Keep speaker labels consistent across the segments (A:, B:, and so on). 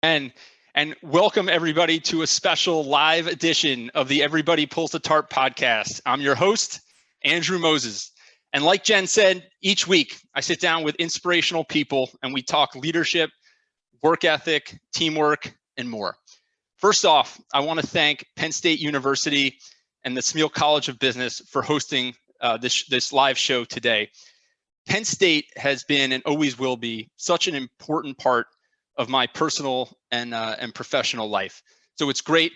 A: And welcome everybody to a special live edition of the Everybody Pulls the Tarp podcast. I'm your host, Andrew Moses. And like Jen said, each week I sit down with inspirational people and we talk leadership, work ethic, teamwork, and more. First off, I want to thank Penn State University and the Smeal College of Business for hosting this live show today. Penn State has been and always will be such an important part of my personal and professional life. So it's great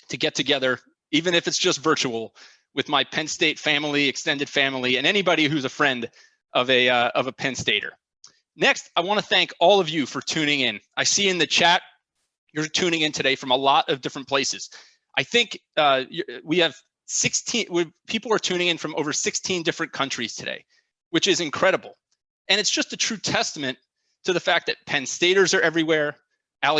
A: to get together, even if it's just virtual, with my Penn State family, extended family, and anybody who's a friend of a Penn Stater. Next, I want to thank all of you for tuning in. I see in the chat you're tuning in today from a lot of different places. I think we have 16 people are tuning in from over 16 different countries today, which is incredible. And it's just a true testament to the fact that Penn Staters are everywhere,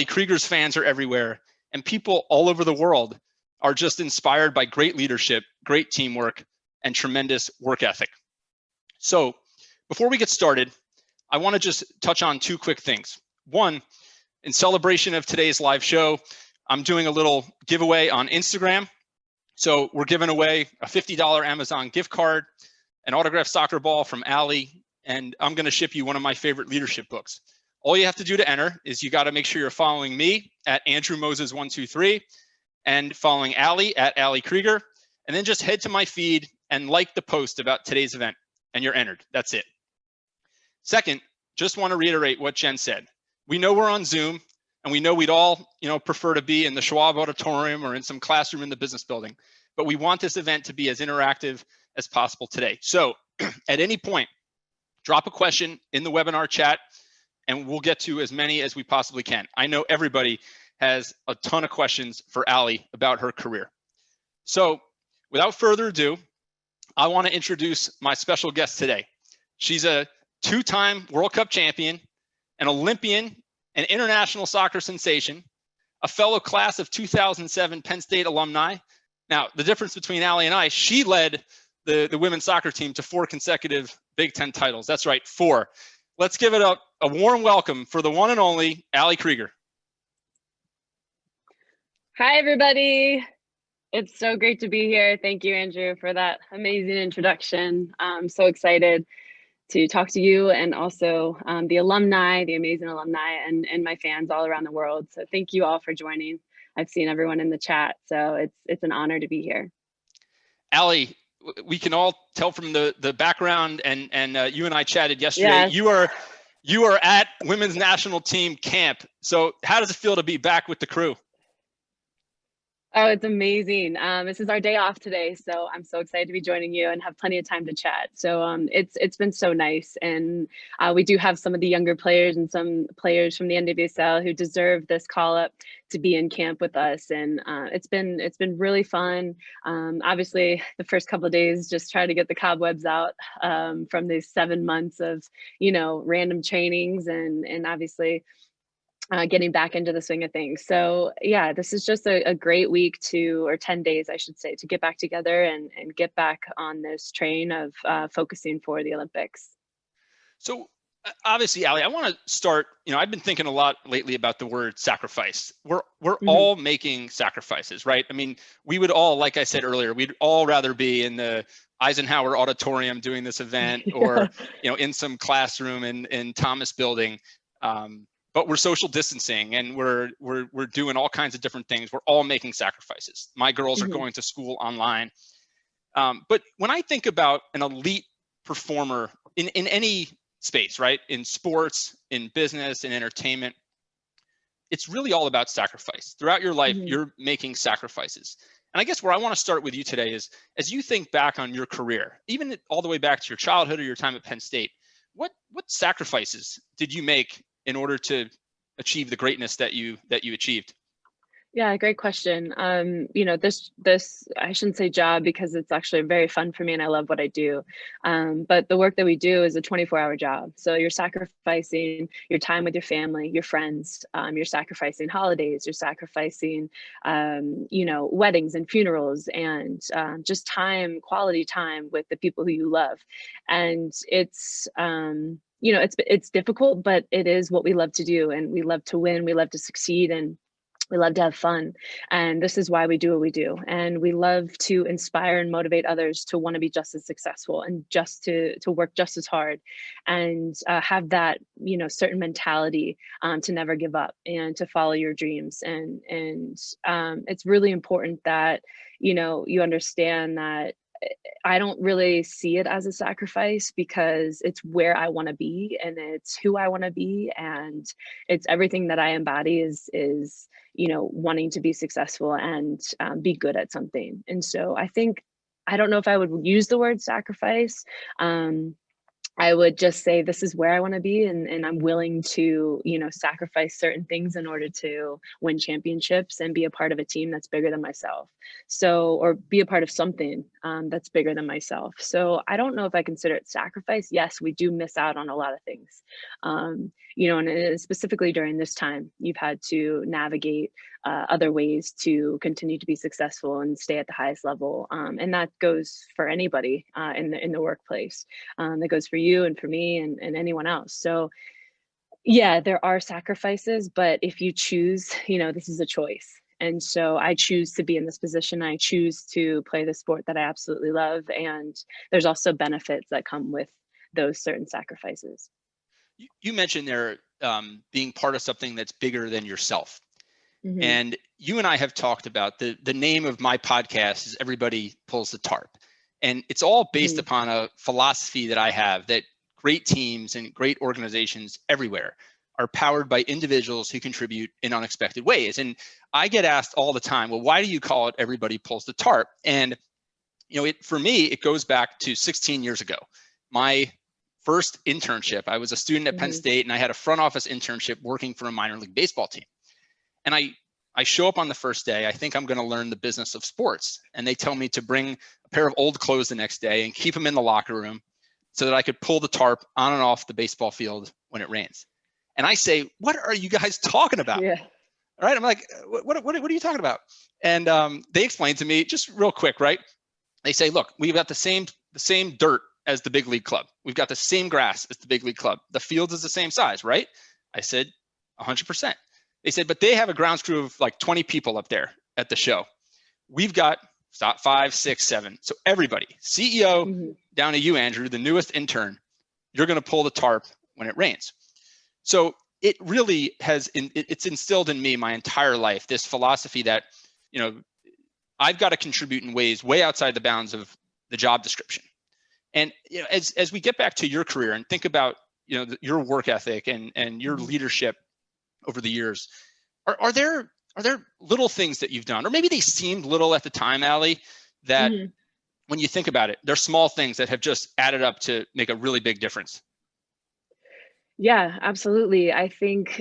A: Krieger's fans are everywhere, and people all over the world are just inspired by great leadership, great teamwork, and tremendous work ethic. So before we get started, I want to just touch on two quick things. One, in celebration of today's live show, I'm doing a little giveaway on Instagram. So we're giving away a $50 Amazon gift card, an autographed soccer ball from Allie, and I'm going to ship you one of my favorite leadership books. All you have to do to enter is you got to make sure you're following me at Andrew Moses 123 and following Allie at Allie Krieger, and then just head to my feed and like the post about today's event, and you're entered. That's it. Second, just want to reiterate what Jen said. We know we're on Zoom, and we know we'd all, prefer to be in the Schwab Auditorium or in some classroom in the business building, but we want this event to be as interactive as possible today. So at any point, drop a question in the webinar chat, and we'll get to as many as we possibly can. I know everybody has a ton of questions for Allie about her career. So without further ado, I want to introduce my special guest today. She's a two-time World Cup champion, an Olympian, an international soccer sensation, a fellow class of 2007 Penn State alumni. Now, the difference between Allie and I, she led the women's soccer team to 4 consecutive Big Ten titles. That's right, 4. Let's give it a warm welcome for the one and only Allie Krieger.
B: Hi, everybody. It's so great to be here. Thank you, Andrew, for that amazing introduction. I'm so excited to talk to you and also the alumni, the amazing alumni, and my fans all around the world. So thank you all for joining. I've seen everyone in the chat, so it's an honor to be here.
A: Allie, we can all tell from the background, and you and I chatted yesterday. Yes. You are at women's national team camp. So how does it feel to be back with the crew?
B: Oh, it's amazing. This is our day off today, so I'm so excited to be joining you and have plenty of time to chat. So it's been so nice, and we do have some of the younger players and some players from the NWSL who deserve this call up to be in camp with us, and it's been really fun. Obviously, the first couple of days just try to get the cobwebs out from these 7 months of random trainings and obviously. Getting back into the swing of things. So yeah, this is just a great week or 10 days, I should say, to get back together and get back on this train of focusing for the Olympics.
A: So obviously, Allie, I want to start, I've been thinking a lot lately about the word sacrifice. We're all making sacrifices, right? I mean, we would all, like I said earlier, we'd all rather be in the Eisenhower Auditorium doing this event or, in some classroom in Thomas Building. But we're social distancing and we're doing all kinds of different things. We're all making sacrifices. My girls are going to school online. But when I think about an elite performer in any space, right? In sports, in business, in entertainment, it's really all about sacrifice. Throughout your life, you're making sacrifices. And I guess where I want to start with you today is, as you think back on your career, even all the way back to your childhood or your time at Penn State, what sacrifices did you make in order to achieve the greatness that you achieved?
B: Yeah, great question. This I shouldn't say job because it's actually very fun for me and I love what I do. But the work that we do is a 24-hour job. So you're sacrificing your time with your family, your friends. You're sacrificing holidays. You're sacrificing, weddings and funerals and just time, quality time with the people who you love. And it's it's difficult, but it is what we love to do, and we love to win, we love to succeed, and we love to have fun. And this is why we do what we do. And we love to inspire and motivate others to want to be just as successful and just to work just as hard, and have that, certain mentality, to never give up and to follow your dreams. And it's really important that, you understand that I don't really see it as a sacrifice, because it's where I want to be and it's who I want to be, and it's everything that I embody is wanting to be successful and be good at something. And so I don't know if I would use the word sacrifice. I would just say this is where I want to be, and I'm willing to, sacrifice certain things in order to win championships and be a part of a team that's bigger than myself. So, or be a part of something that's bigger than myself. So I don't know if I consider it sacrifice. Yes, we do miss out on a lot of things. And specifically during this time, you've had to navigate other ways to continue to be successful and stay at the highest level. And that goes for anybody in the workplace. That goes for you and for me and anyone else. So yeah, there are sacrifices, but if you choose, this is a choice. And so I choose to be in this position. I choose to play the sport that I absolutely love. And there's also benefits that come with those certain sacrifices.
A: You mentioned there being part of something that's bigger than yourself. Mm-hmm. And you and I have talked about the name of my podcast is Everybody Pulls the Tarp. And it's all based mm-hmm. upon a philosophy that I have, that great teams and great organizations everywhere are powered by individuals who contribute in unexpected ways. And I get asked all the time, well, why do you call it Everybody Pulls the Tarp? And, for me, it goes back to 16 years ago. My first internship, I was a student at mm-hmm. Penn State, and I had a front office internship working for a minor league baseball team. And I show up on the first day. I think I'm going to learn the business of sports. And they tell me to bring a pair of old clothes the next day and keep them in the locker room so that I could pull the tarp on and off the baseball field when it rains. And I say, what are you guys talking about? Yeah. All right. I'm like, what are you talking about? And they explained to me just real quick, right? They say, look, we've got the same dirt as the big league club. We've got the same grass as the big league club. The field is the same size, right? I said, 100%. They said, but they have a grounds crew of like 20 people up there at the show. We've got 5, 6, 7. So everybody, CEO mm-hmm. down to you, Andrew, the newest intern, you're going to pull the tarp when it rains. So it really it's instilled in me my entire life, this philosophy that, I've got to contribute in ways way outside the bounds of the job description. And as we get back to your career and think about, your work ethic and your mm-hmm. leadership over the years, are there little things that you've done, or maybe they seemed little at the time, Allie, that mm-hmm. when you think about it, they're small things that have just added up to make a really big difference?
B: Yeah, absolutely. I think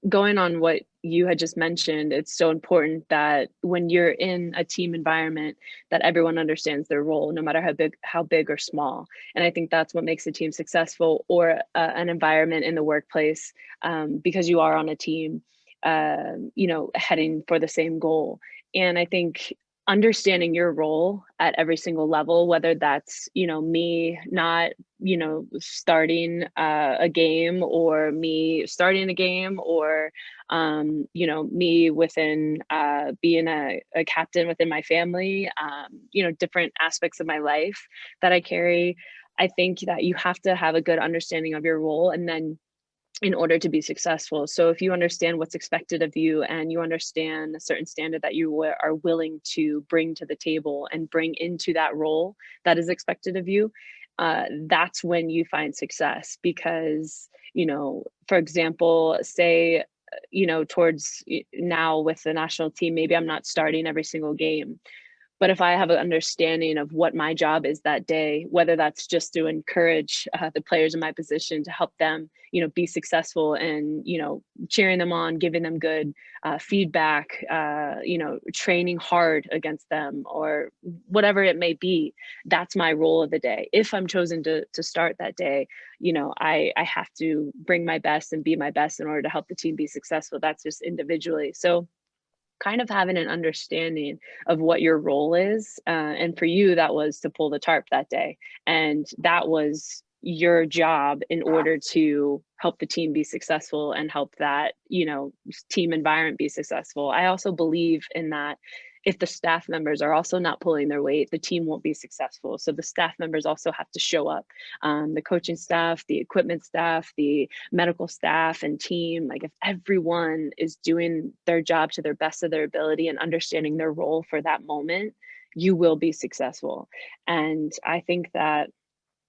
B: going on what you had just mentioned, it's so important that when you're in a team environment, that everyone understands their role, no matter how big or small. And I think that's what makes a team successful, or an environment in the workplace, because you are on a team, heading for the same goal. And I think understanding your role at every single level, whether that's, me not, starting a game, or me starting a game, or, me within being a captain within my family, different aspects of my life that I carry. I think that you have to have a good understanding of your role, and then in order to be successful. So if you understand what's expected of you, and you understand a certain standard that you are willing to bring to the table and bring into that role that is expected of you, that's when you find success. Because, for example, say, towards now with the national team, maybe I'm not starting every single game. But if I have an understanding of what my job is that day, whether that's just to encourage the players in my position to help them, be successful, and, cheering them on, giving them good feedback, training hard against them, or whatever it may be, that's my role of the day. If I'm chosen to start that day, I have to bring my best and be my best in order to help the team be successful. That's just individually. So kind of having an understanding of what your role is. And for you, that was to pull the tarp that day. And that was your job in order to help the team be successful and help that, team environment be successful. I also believe in that if the staff members are also not pulling their weight, the team won't be successful. So the staff members also have to show up. The coaching staff, the equipment staff, the medical staff and team, like if everyone is doing their job to their best of their ability and understanding their role for that moment, you will be successful. And I think that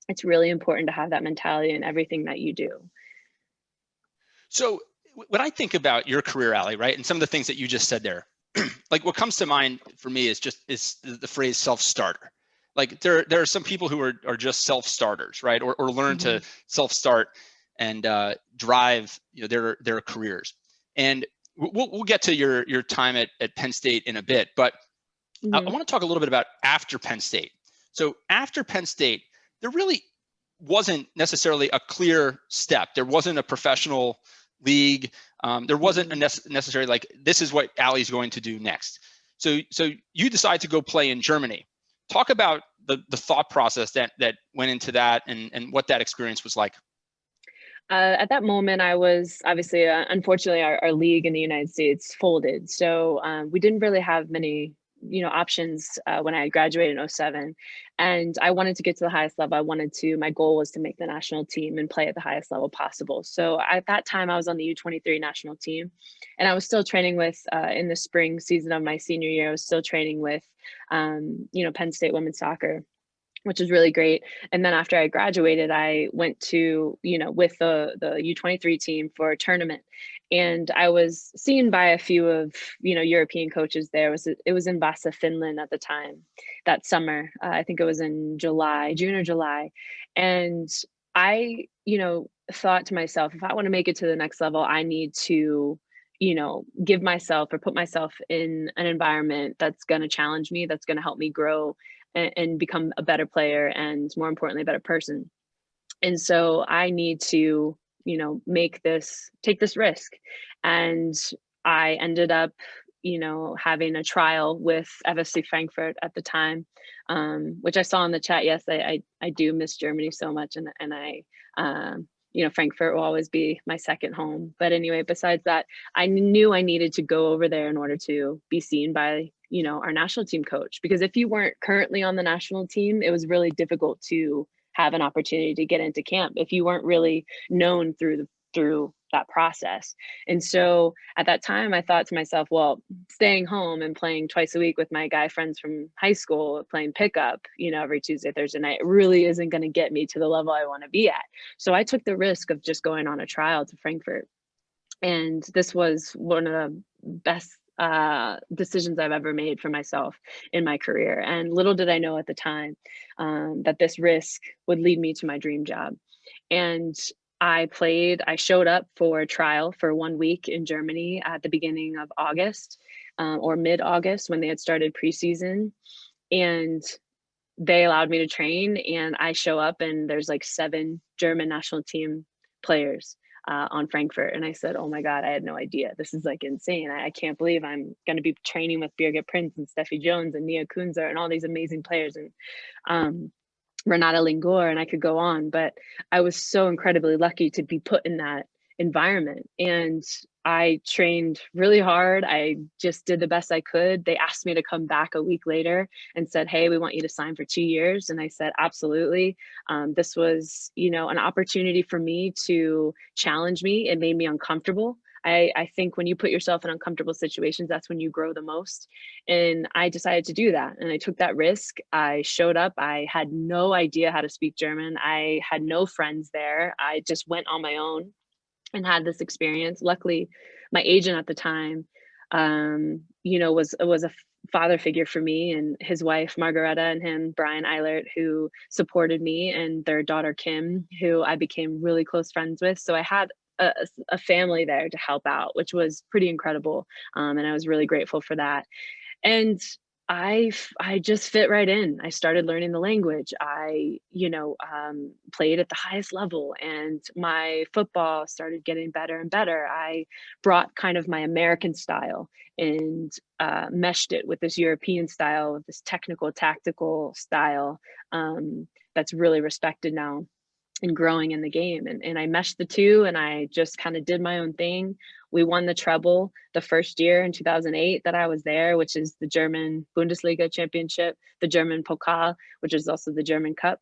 B: it's really important to have that mentality in everything that you do.
A: So when I think about your career, Allie, right, and some of the things that you just said there, like what comes to mind for me is the phrase self-starter. Like there are some people who are just self-starters, right, or learn to self-start and drive their careers. And we'll get to your time at Penn State in a bit, but I want to talk a little bit about after Penn State. So after Penn State, there really wasn't necessarily a clear step. There wasn't a professional league. There wasn't necessarily like, this is what Allie's going to do next. So you decide to go play in Germany. Talk about the thought process that went into that and what that experience was like.
B: At that moment, I was obviously, unfortunately, our league in the United States folded. So we didn't really have many options when I graduated in 2007. And I wanted to get to the highest level. My goal was to make the national team and play at the highest level possible. So at that time I was on the U23 national team, and I was still training with, in the spring season of my senior year, I was still training with, Penn State women's soccer, which was really great. And then after I graduated, I went to, with the U23 team for a tournament. And I was seen by a few of, European coaches there. It was in Vasa, Finland at the time, that summer. I think it was in June or July. And I, thought to myself, if I want to make it to the next level, I need to, give myself or put myself in an environment that's going to challenge me, that's going to help me grow and become a better player, and more importantly, a better person. And so I need to, take this risk. And I ended up, having a trial with FSC Frankfurt at the time, which I saw in the chat. Yes, I do miss Germany so much. And I, Frankfurt will always be my second home. But anyway, besides that, I knew I needed to go over there in order to be seen by, our national team coach, because if you weren't currently on the national team, it was really difficult to have an opportunity to get into camp if you weren't really known through that process. And so at that time, I thought to myself, well, staying home and playing twice a week with my guy friends from high school, playing pickup, every Tuesday, Thursday night, really isn't going to get me to the level I want to be at. So I took the risk of just going on a trial to Frankfurt. And this was one of the best decisions I've ever made for myself in my career. And little did I know at the time that this risk would lead me to my dream job. And I showed up for a trial for 1 week in Germany at the beginning of August, or mid-August, when they had started preseason. And they allowed me to train, and I show up and there's like 7 German national team players on Frankfurt. And I said, oh my God, I had no idea. This is like insane. I can't believe I'm going to be training with Birgit Prinz and Steffi Jones and Nia Kunzer and all these amazing players, and Renata Lingor, and I could go on. But I was so incredibly lucky to be put in that environment. And I trained really hard. I just did the best I could. They asked me to come back a week later and said, hey, we want you to sign for 2 years. And I said, absolutely. This was, an opportunity for me to challenge me. It made me uncomfortable. I think when you put yourself in uncomfortable situations, that's when you grow the most. And I decided to do that. And I took that risk. I showed up. I had no idea how to speak German. I had no friends there. I just went on my own and had this experience. Luckily, my agent at the time, was a father figure for me, and his wife, Margareta, and him, Brian Eilert, who supported me, and their daughter, Kim, who I became really close friends with. So I had a family there to help out, which was pretty incredible. And I was really grateful for that. And I just fit right in. I started learning the language. I, played at the highest level, and my football started getting better and better. I brought kind of my American style and meshed it with this European style, this technical, tactical style that's really respected now. and growing in the game. And I meshed the two, and I just kind of did my own thing. We won the treble the first year in 2008 that I was there, which is the German Bundesliga championship, the German Pokal, which is also the German Cup,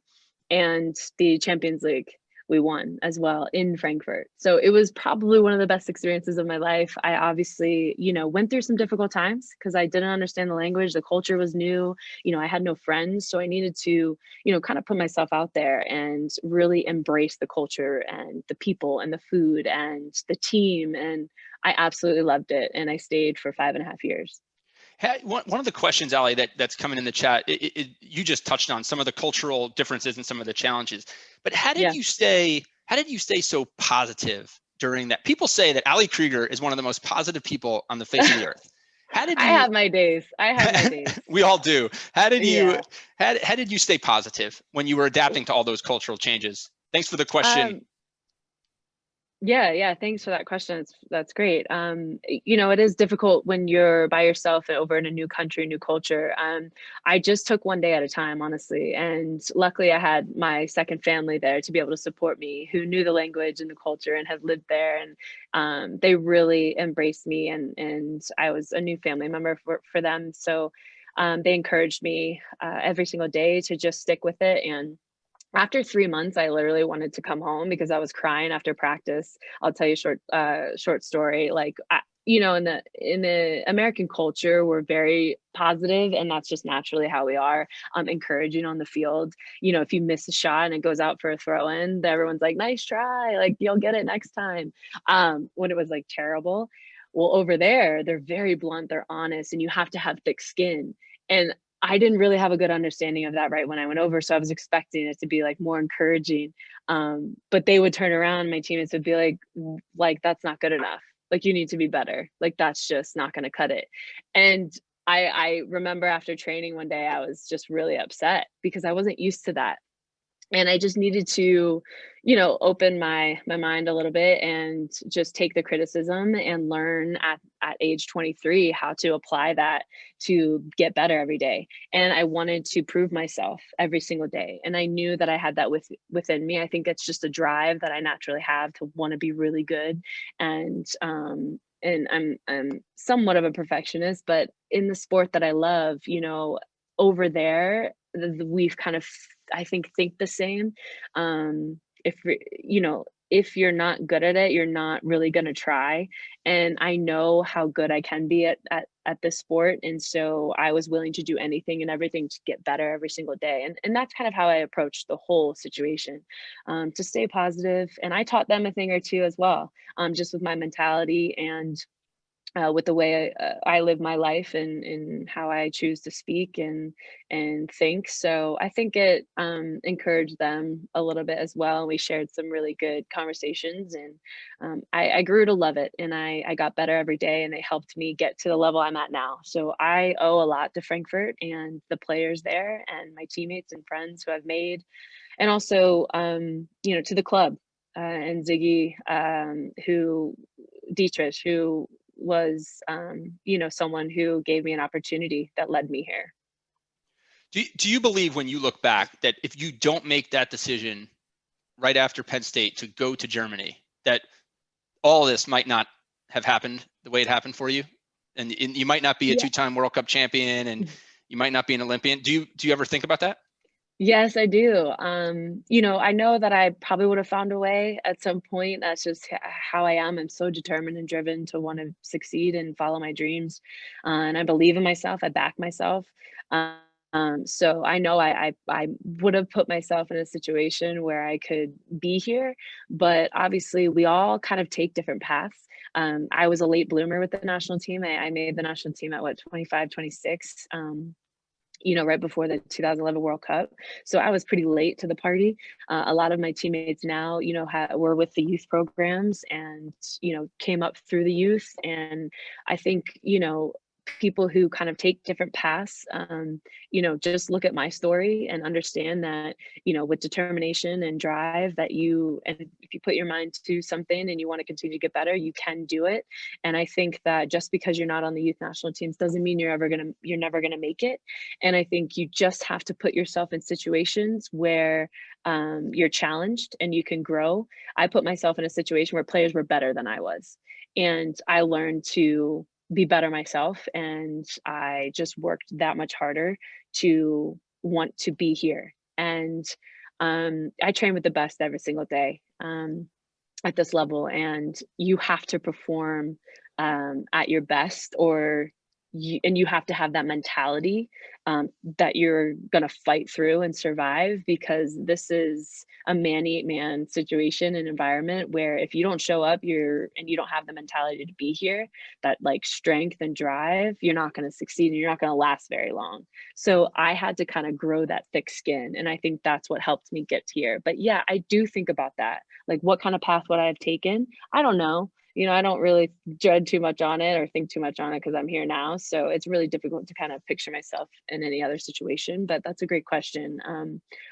B: and the Champions League we won as well in Frankfurt. So it was probably one of the best experiences of my life. I obviously, went through some difficult times because I didn't understand the language. The culture was new. I had no friends. So I needed to, kind of put myself out there and really embrace the culture and the people and the food and the team. And I absolutely loved it. And I stayed for 5.5 years.
A: One of the questions, Ali, that's coming in the chat, you just touched on some of the cultural differences and some of the challenges. But how did you stay so positive during that? People say that Ali Krieger is one of the most positive people on the face of the earth. How did you?
B: I have my days.
A: We all do. How did you stay positive when you were adapting to all those cultural changes? Thanks for the question.
B: Yeah. Thanks for that question. That's great. It is difficult when you're by yourself and over in a new country, new culture. I just took one day at a time, honestly. And luckily I had my second family there to be able to support me, who knew the language and the culture and had lived there. And they really embraced me, and I was a new family member for them. So they encouraged me every single day to just stick with it. And after 3 months, I literally wanted to come home because I was crying after practice. I'll tell you a short story. Like, in the American culture, we're very positive, and that's just naturally how we are. Encouraging on the field. If you miss a shot and it goes out for a throw in, everyone's like, "Nice try! Like, you'll get it next time." When it was like terrible. Well, over there, they're very blunt, they're honest, and you have to have thick skin. And I didn't really have a good understanding of that right when I went over. So I was expecting it to be like more encouraging. But they would turn around, my teammates would be like, "That's not good enough. Like, you need to be better. Like, that's just not going to cut it." And I remember after training one day, I was just really upset because I wasn't used to that. And I just needed to, open my mind a little bit and just take the criticism and learn at age 23 how to apply that to get better every day. And I wanted to prove myself every single day. And I knew that I had that within me. I think it's just a drive that I naturally have to want to be really good. And I'm somewhat of a perfectionist, but in the sport that I love, over there, we've kind of, I think the same. If if you're not good at it, you're not really going to try. And I know how good I can be at this sport, and so I was willing to do anything and everything to get better every single day. And that's kind of how I approached the whole situation, to stay positive. And I taught them a thing or two as well, just with my mentality and with the way I live my life, and how I choose to speak and think. So I think it encouraged them a little bit as well. We shared some really good conversations, and I grew to love it, and I got better every day, and they helped me get to the level I'm at now. So I owe a lot to Frankfurt and the players there and my teammates and friends who I've made, and also to the club and Ziggy, Dietrich, who was someone who gave me an opportunity that led me here.
A: Do you believe, when you look back, that if you don't make that decision right after Penn State to go to Germany, that all this might not have happened the way it happened for you, and you might not be a two-time World Cup champion, and you might not be an Olympian? Do you ever think about that?
B: Yes, I do. I know that I probably would have found a way at some point. That's just how I am. I'm so determined and driven to want to succeed and follow my dreams. And I believe in myself. I back myself. So I know I would have put myself in a situation where I could be here, but obviously we all kind of take different paths. I was a late bloomer with the national team. I made the national team at 25, 26. Right before the 2011 World Cup. So I was pretty late to the party. A lot of my teammates now, were with the youth programs and, came up through the youth. And I think, people who kind of take different paths, just look at my story and understand that, with determination and drive and if you put your mind to something and you want to continue to get better, you can do it. And I think that just because you're not on the youth national teams doesn't mean you're never gonna make it. And I think you just have to put yourself in situations where you're challenged and you can grow. I put myself in a situation where players were better than I was, and I learned to be better myself, and I just worked that much harder to want to be here. And I train with the best every single day at this level, and you have to perform at your best, and you have to have that mentality that you're going to fight through and survive, because this is a man eat man situation and environment where if you don't show up and you don't have the mentality to be here, that like strength and drive, you're not going to succeed and you're not going to last very long. So I had to kind of grow that thick skin, and I think that's what helped me get here. But yeah, I do think about that, like what kind of path would I have taken? I don't know. I don't really dread too much on it or think too much on it because I'm here now. So it's really difficult to kind of picture myself in any other situation. But that's a great question.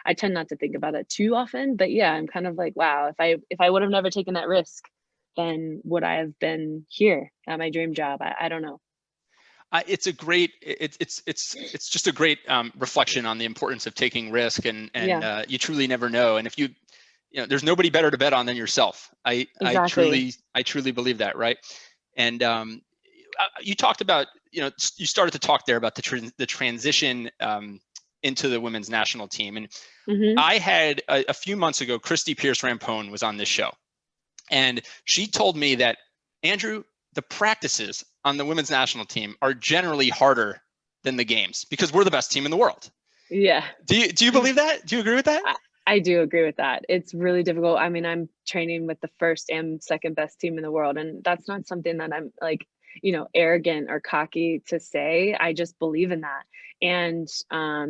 B: I tend not to think about it too often. But yeah, I'm kind of like, wow, if I would have never taken that risk, then would I have been here at my dream job? I don't know.
A: It's just a great reflection on the importance of taking risk, and you truly never know. And if there's nobody better to bet on than yourself.
B: Exactly.
A: I truly believe that, right? And you talked about, you started to talk there about the transition into the women's national team. And I had a few months ago, Christy Pierce-Rampone was on this show, and she told me that, Andrew, the practices on the women's national team are generally harder than the games because we're the best team in the world.
B: Yeah.
A: Do you believe that? Do you agree with that?
B: I do agree with that. It's really difficult. I mean, I'm training with the first and second best team in the world, and that's not something that I'm like, arrogant or cocky to say. I just believe in that. And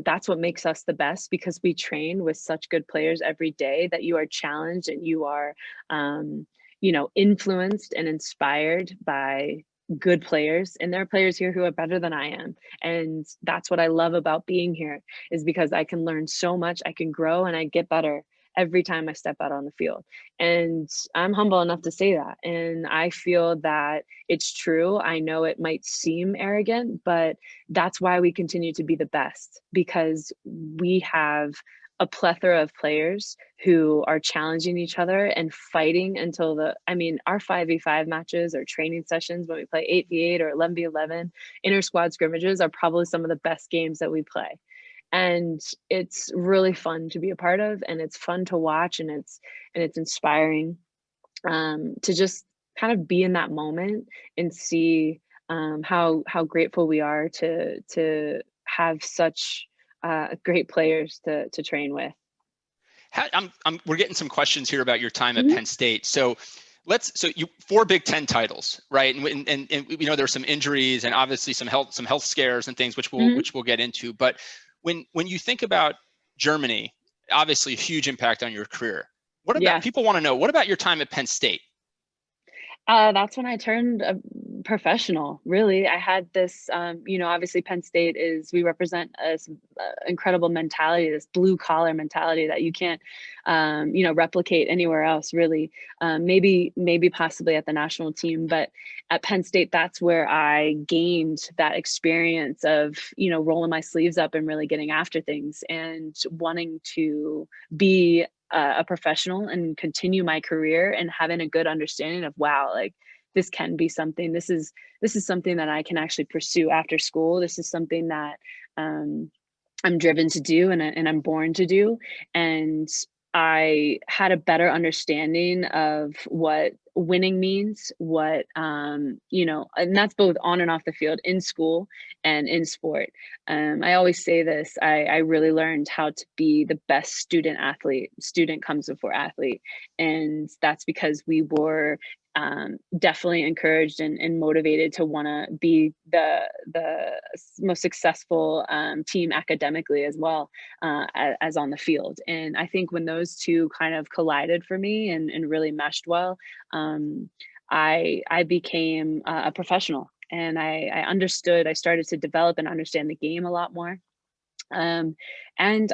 B: that's what makes us the best, because we train with such good players every day that you are challenged and you are, influenced and inspired by good players, and there are players here who are better than I am. And that's what I love about being here, is because I can learn so much, I can grow, and I get better every time I step out on the field. And I'm humble enough to say that, and I feel that it's true. I know it might seem arrogant, but that's why we continue to be the best, because we have a plethora of players who are challenging each other and fighting until our 5v5 matches or training sessions when we play 8v8 or 11v11 inter squad scrimmages are probably some of the best games that we play. And it's really fun to be a part of, and it's fun to watch, and it's inspiring to just kind of be in that moment and see how grateful we are to have such great players to train with.
A: We're getting some questions here about your time at Penn State. So you 4 Big Ten titles, right? And there's some injuries and obviously some health scares and things which we'll get into. But when you think about Germany, obviously a huge impact on your career. What about people want to know? What about your time at Penn State?
B: That's when I turned professional, really. I had this, obviously Penn State we represent this incredible mentality, this blue collar mentality that you can't, replicate anywhere else, really. Maybe possibly at the national team, but at Penn State, that's where I gained that experience of, rolling my sleeves up and really getting after things and wanting to be a professional and continue my career, and having a good understanding of, wow, like this can be something, this is something that I can actually pursue after school. This is something that I'm driven to do, and I'm born to do. And I had a better understanding of what winning means, and that's both on and off the field, in school and in sport. I always say this, I really learned how to be the best student athlete. Student comes before athlete. And that's because we were definitely encouraged and motivated to want to be the most successful team academically as well as on the field. And I think when those two kind of collided for me and really meshed well, I became a professional. and I understood, I started to develop and understand the game a lot more. And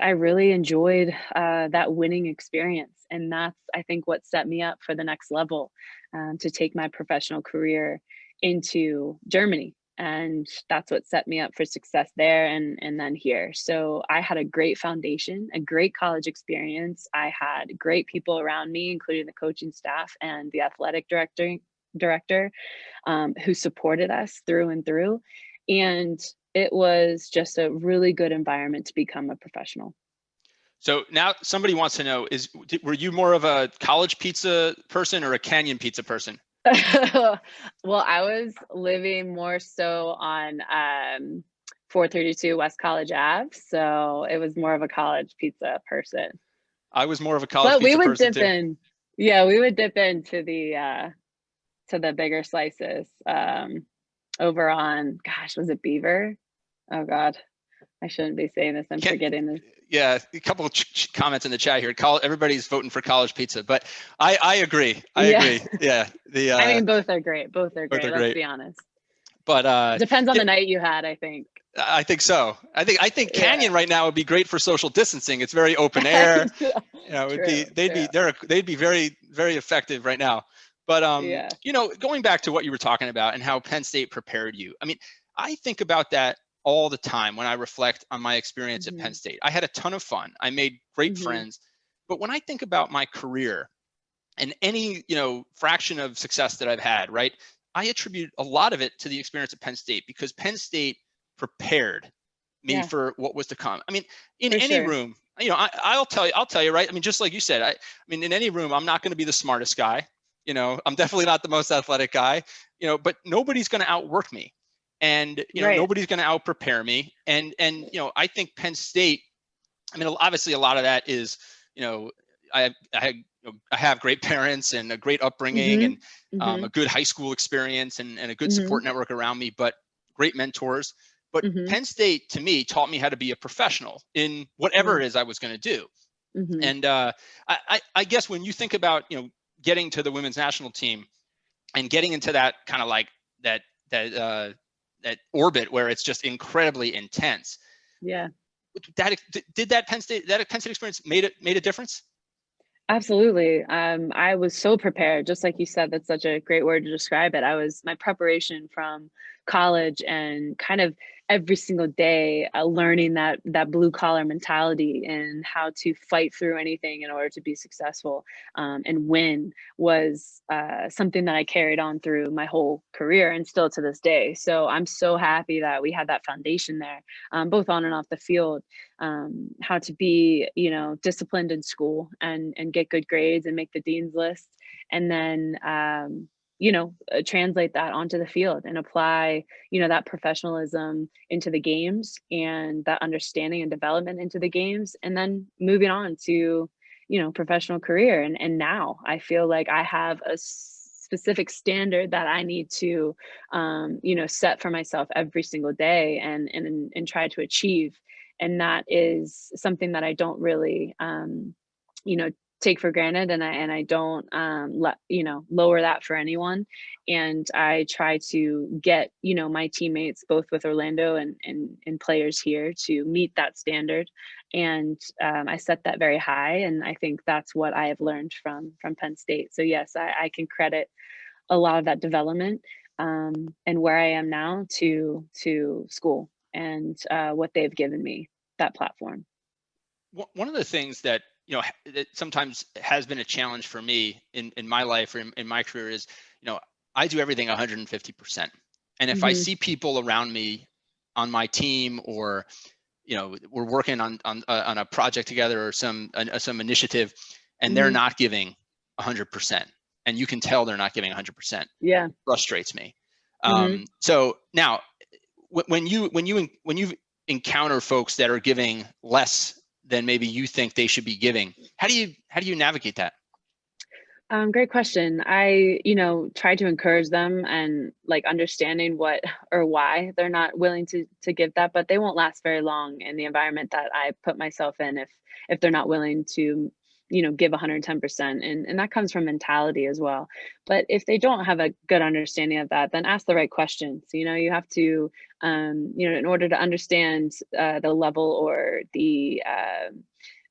B: I really enjoyed that winning experience. And that's, I think, what set me up for the next level, to take my professional career into Germany. And that's what set me up for success there and then here. So I had a great foundation, a great college experience. I had great people around me, including the coaching staff and the athletic director, who supported us through and through. And it was just a really good environment to become a professional.
A: So now somebody wants to know, were you more of a college pizza person or a Canyon pizza person?
B: Well, I was living more so on 432 West College Ave, so it was more of a college pizza person.
A: I was more of a college
B: But we
A: pizza
B: would
A: person
B: dip
A: too.
B: in. Yeah, we would dip into the bigger slices. Over on, gosh, was it Beaver? Oh God, I shouldn't be saying this. I'm forgetting this.
A: Yeah, a couple of comments in the chat here. Everybody's voting for college pizza, but I agree. I agree. Yeah,
B: I mean, both are great. Both are great. Let's be honest.
A: But
B: depends on the night you had, I think.
A: I think so. I think Canyon right now would be great for social distancing. It's very open air. You know, they'd be very, very effective right now. But you know, going back to what you were talking about and how Penn State prepared you. I mean, I think about that all the time when I reflect on my experience at Penn State. I had a ton of fun. I made great friends. But when I think about my career and any, you know, fraction of success that I've had, right, I attribute a lot of it to the experience at Penn State, because Penn State prepared me for what was to come. I mean, in any room, you know, I'll tell you, right? I mean, just like you said, I mean, in any room, I'm not going to be the smartest guy. You know, I'm definitely not the most athletic guy, you know, but nobody's going to outwork me. And, you know, nobody's going to out prepare me. And, you know, I think Penn State, I mean, obviously a lot of that is, you know, I have great parents and a great upbringing and a good high school experience and a good support network around me, but great mentors. But Penn State, to me, taught me how to be a professional in whatever it is I was going to do. And I guess when you think about, you know, getting to the women's national team and getting into that kind of like that orbit where it's just incredibly intense.
B: Yeah.
A: Did that Penn State experience made a difference?
B: Absolutely. I was so prepared, just like you said. That's such a great word to describe it. My preparation from college and kind of every single day learning that blue collar mentality and how to fight through anything in order to be successful and win was something that I carried on through my whole career and still to this day. So I'm so happy that we had that foundation there, both on and off the field. How to be, you know, disciplined in school and get good grades and make the dean's list, and then you know, translate that onto the field and apply, you know, that professionalism into the games and that understanding and development into the games, and then moving on to, you know, professional career. And now I feel like I have a specific standard that I need to, you know, set for myself every single day and try to achieve. And that is something that I don't really, you know, take for granted, and I don't lower that for anyone. And I try to get, you know, my teammates both with Orlando and players here to meet that standard. And I set that very high, and I think that's what I have learned from Penn State. So yes, I can credit a lot of that development and where I am now to school and what they've given me, that platform.
A: One of the things that, you know, that sometimes has been a challenge for me in my life or in my career is, you know, I do everything 150%. And if I see people around me on my team, or, you know, we're working on a project together or some initiative, and they're not giving 100%, and you can tell they're not giving 100%.
B: Yeah,
A: it frustrates me. So now, when you encounter folks that are giving less than maybe you think they should be giving, how do you navigate that?
B: Great question. I, you know, try to encourage them and like understanding what or why they're not willing to give that, but they won't last very long in the environment that I put myself in if they're not willing to give 110%. And that comes from mentality as well. But if they don't have a good understanding of that, then ask the right questions. You have to, in order to understand the level or the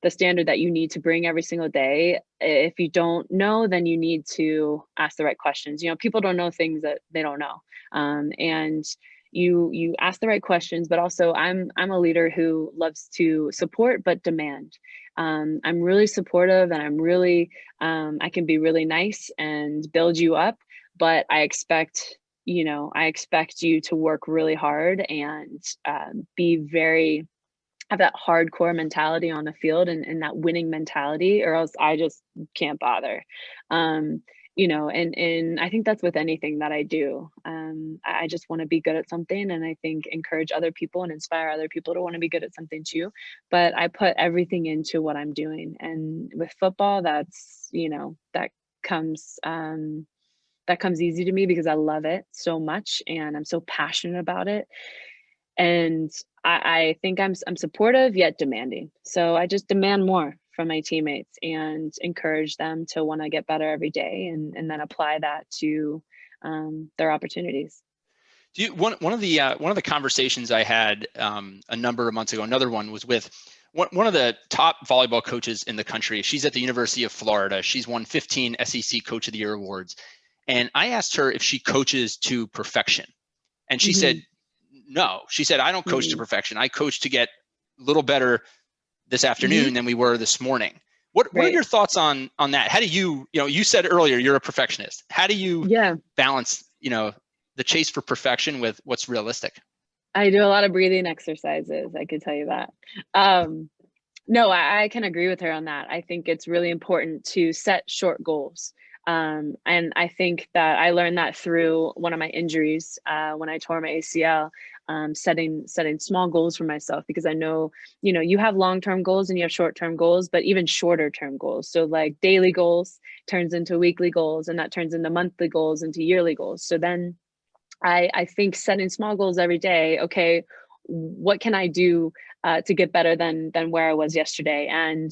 B: standard that you need to bring every single day. If you don't know, then you need to ask the right questions. People don't know things that they don't know. And you ask the right questions, but also I'm a leader who loves to support but demand. I'm really supportive, and I can be really nice and build you up, but I expect you to work really hard and have that hardcore mentality on the field, and that winning mentality, or else I just can't bother. And I think that's with anything that I do. I just want to be good at something, and I think encourage other people and inspire other people to want to be good at something too. But I put everything into what I'm doing, and with football, comes that comes easy to me because I love it so much and I'm so passionate about it. And I think I'm supportive yet demanding. So I just demand more from my teammates and encourage them to want to get better every day, and then apply that to their opportunities.
A: One of the conversations I had a number of months ago, another one was with one of the top volleyball coaches in the country. She's at the University of Florida. She's won 15 SEC Coach of the Year awards. And I asked her if she coaches to perfection. And she said, no. She said, I don't coach to perfection. I coach to get a little better this afternoon than we were this morning. What are your thoughts on that? How do you said earlier, you're a perfectionist. How do you balance, the chase for perfection with what's realistic?
B: I do a lot of breathing exercises. I can tell you that. No, I can agree with her on that. I think it's really important to set short goals. And I think that I learned that through one of my injuries when I tore my ACL, setting small goals for myself, because I know, you have long-term goals and you have short-term goals, but even shorter term goals. So like daily goals turns into weekly goals, and that turns into monthly goals, into yearly goals. So then I think setting small goals every day. Okay, what can I do to get better than where I was yesterday, and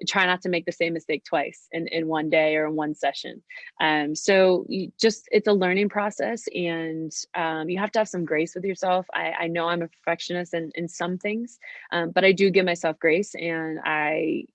B: try not to make the same mistake twice in one day or in one session. So it's a learning process, and you have to have some grace with yourself. I know I'm a perfectionist in some things, but I do give myself grace, and I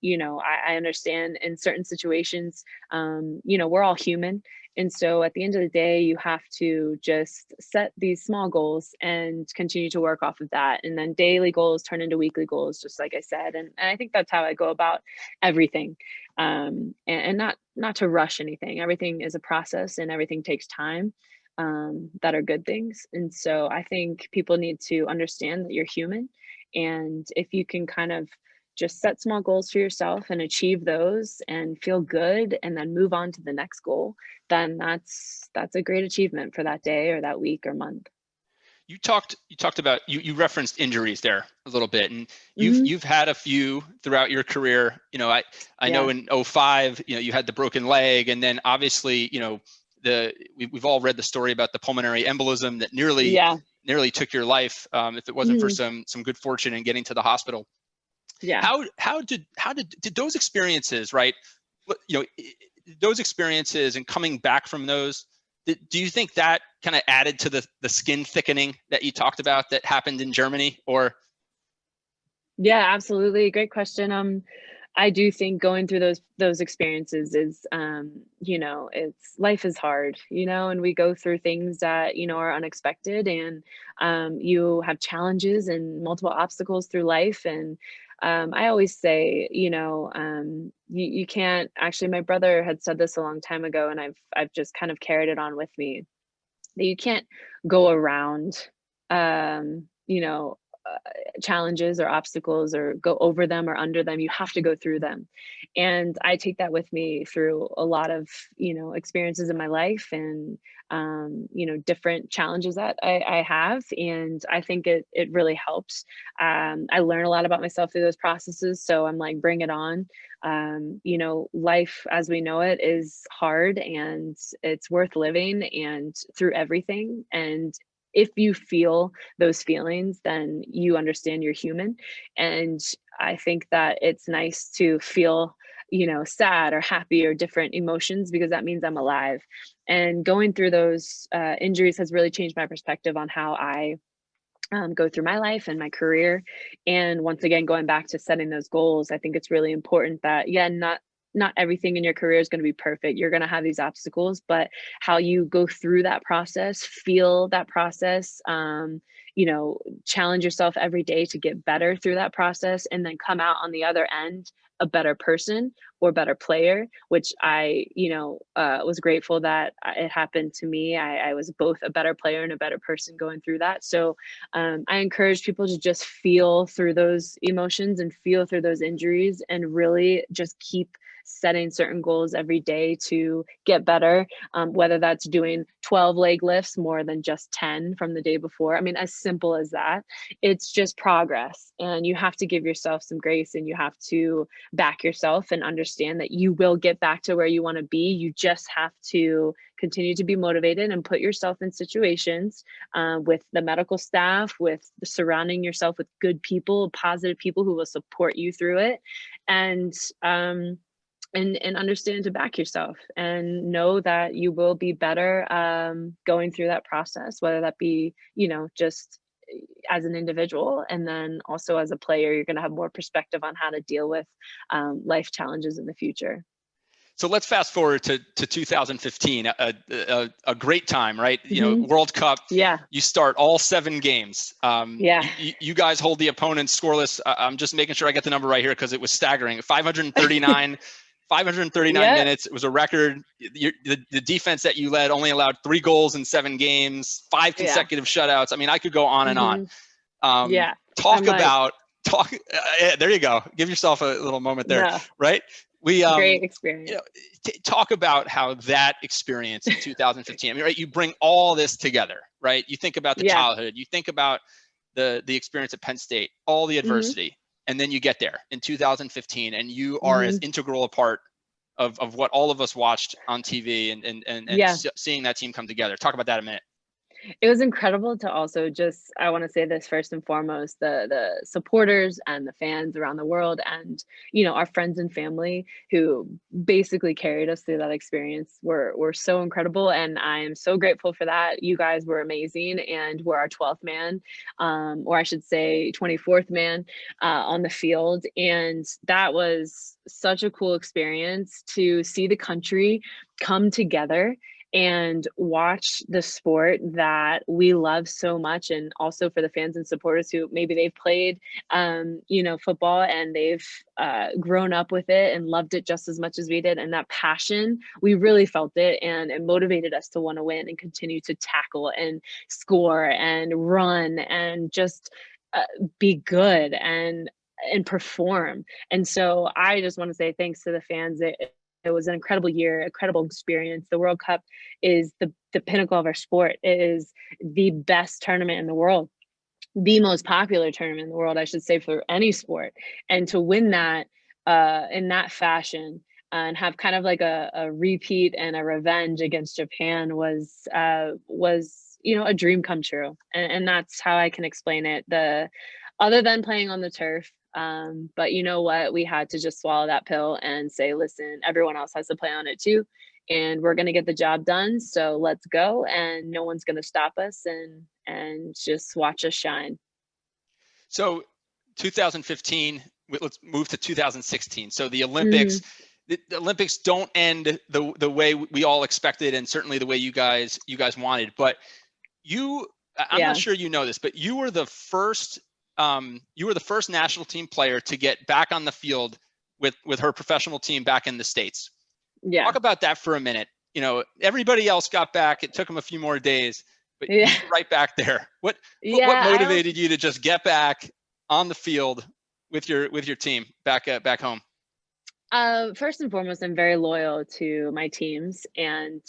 B: understand in certain situations, we're all human. And so at the end of the day, you have to just set these small goals and continue to work off of that. And then daily goals turn into weekly goals, just like I said. And I think that's how I go about everything. And not to rush anything. Everything is a process, and everything takes time, that are good things. And so I think people need to understand that you're human. And if you can kind of just set small goals for yourself and achieve those and feel good, and then move on to the next goal, then that's a great achievement for that day or that week or month.
A: You talked about, you referenced injuries there a little bit, and you've had a few throughout your career. I know in 2005, you had the broken leg, and then obviously, we've all read the story about the pulmonary embolism that nearly took your life, if it wasn't for some good fortune in getting to the hospital.
B: Yeah.
A: How did those experiences, right? Those experiences and coming back from those, do you think that kind of added to the skin thickening that you talked about that happened in Germany, or?
B: Yeah, absolutely. Great question. I do think going through those experiences is, it's life is hard, and we go through things that, are unexpected, and you have challenges and multiple obstacles through life. And I always say, you can't actually, my brother had said this a long time ago, and I've just kind of carried it on with me, that you can't go around, challenges or obstacles, or go over them or under them. You have to go through them. And I take that with me through a lot of, experiences in my life, and, different challenges that I have. And I think it really helps. I learn a lot about myself through those processes. So I'm like, bring it on. Life as we know it is hard, and it's worth living, and through everything. And if you feel those feelings, then you understand you're human. And I think that it's nice to feel, sad or happy or different emotions, because that means I'm alive. And going through those injuries has really changed my perspective on how I go through my life and my career. And once again, going back to setting those goals, I think it's really important that, not everything in your career is going to be perfect. You're going to have these obstacles, but how you go through that process, feel that process, challenge yourself every day to get better through that process, and then come out on the other end a better person or better player, which I, was grateful that it happened to me. I was both a better player and a better person going through that. So I encourage people to just feel through those emotions and feel through those injuries, and really just keep setting certain goals every day to get better, whether that's doing 12 leg lifts more than just 10 from the day before. I mean, as simple as that. It's just progress, and you have to give yourself some grace, and you have to back yourself and understand that you will get back to where you want to be. You just have to continue to be motivated and put yourself in situations with the medical staff, with surrounding yourself with good people, positive people who will support you through it. And understand to back yourself, and know that you will be better going through that process, whether that be, just as an individual, and then also as a player. You're going to have more perspective on how to deal with life challenges in the future.
A: So let's fast forward to 2015, a great time, right? World Cup.
B: Yeah.
A: You start all 7 games.
B: Yeah.
A: You guys hold the opponents scoreless. I'm just making sure I get the number right here, because it was staggering. 539 minutes. It was a record. The defense that you led only allowed 3 goals in 7 games, 5 consecutive shutouts. I mean, I could go on and on. There you go. Give yourself a little moment there, right?
B: Great experience.
A: Talk about how that experience in 2015. I mean, right? You bring all this together, right? You think about the childhood. You think about the experience at Penn State, all the adversity. And then you get there in 2015, and you are as integral a part of what all of us watched on TV and seeing that team come together. Talk about that a minute.
B: It was incredible to also just, I want to say this first and foremost, the supporters and the fans around the world, and, our friends and family who basically carried us through that experience were so incredible. And I am so grateful for that. You guys were amazing, and were our 12th man, or I should say 24th man on the field. And that was such a cool experience to see the country come together and watch the sport that we love so much. And also for the fans and supporters who maybe they've played, football, and they've grown up with it and loved it just as much as we did. And that passion, we really felt it, and it motivated us to want to win and continue to tackle and score and run and just be good and perform. And so I just want to say thanks to the fans. It was an incredible year, incredible experience. The World Cup is the pinnacle of our sport. It is the best tournament in the world, the most popular tournament in the world, I should say, for any sport. And to win that in that fashion and have kind of like a repeat and a revenge against Japan was a dream come true. And that's how I can explain it. Other than playing on the turf. But you know what? We had to just swallow that pill and say, listen, everyone else has to play on it too. And we're going to get the job done. So let's go. And no one's going to stop us, and just watch us shine.
A: So 2015, let's move to 2016. So the Olympics, the Olympics don't end the way we all expected, and certainly the way you guys wanted. But I'm not sure you know this, but you were the first national team player to get back on the field with her professional team back in the States. Yeah. Talk about that for a minute. Everybody else got back. It took them a few more days, but you were right back there. What motivated you to just get back on the field with your team back home?
B: First and foremost, I'm very loyal to my teams, and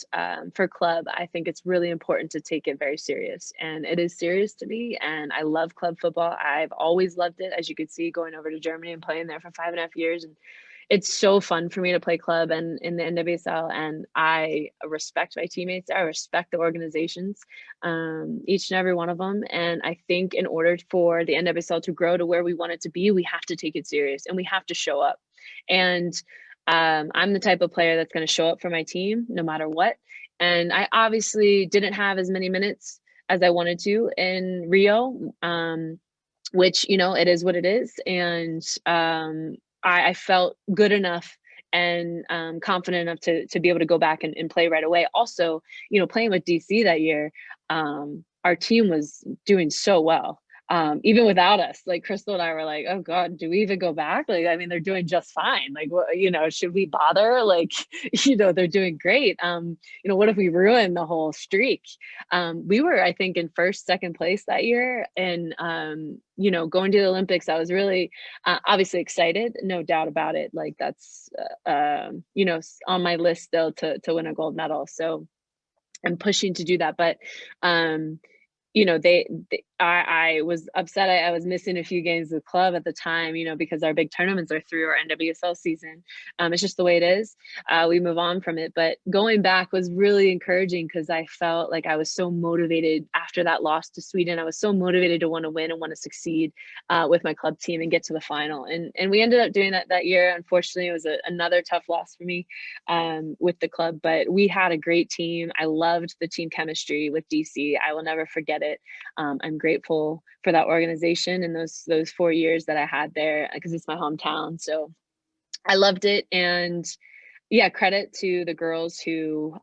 B: for club, I think it's really important to take it very serious, and it is serious to me. And I love club football. I've always loved it, as you could see, going over to Germany and playing there for 5.5 years. And it's so fun for me to play club and in the NWSL, and I respect my teammates. I respect the organizations, each and every one of them. And I think in order for the NWSL to grow to where we want it to be, we have to take it serious, and we have to show up. And I'm the type of player that's going to show up for my team no matter what. And I obviously didn't have as many minutes as I wanted to in Rio, which, you know, it is what it is. And I felt good enough and confident enough to be able to go back and play right away. Also, you know, playing with DC that year, our team was doing so well. Even without us, like Crystal and I were like, oh God, do we even go back? Like, I mean, they're doing just fine. Like, what, you know, should we bother? Like, you know, they're doing great. You know, what if we ruin the whole streak? We were, I think, in first, second place that year. And, you know, going to the Olympics, I was really obviously excited, no doubt about it. Like that's, you know, on my list still to win a gold medal. So I'm pushing to do that. But, you know, I was upset. I was missing a few games with club at the time, you know, because our big tournaments are through our NWSL season. It's just the way it is. We move on from it. But going back was really encouraging because I felt like I was so motivated after that loss to Sweden. I was so motivated to want to win and want to succeed with my club team and get to the final. And we ended up doing that year. Unfortunately, it was another tough loss for me with the club, but we had a great team. I loved the team chemistry with DC. I will never forget it. I'm grateful for that organization and those 4 years that I had there because it's my hometown. So I loved it. And yeah, credit to the girls who,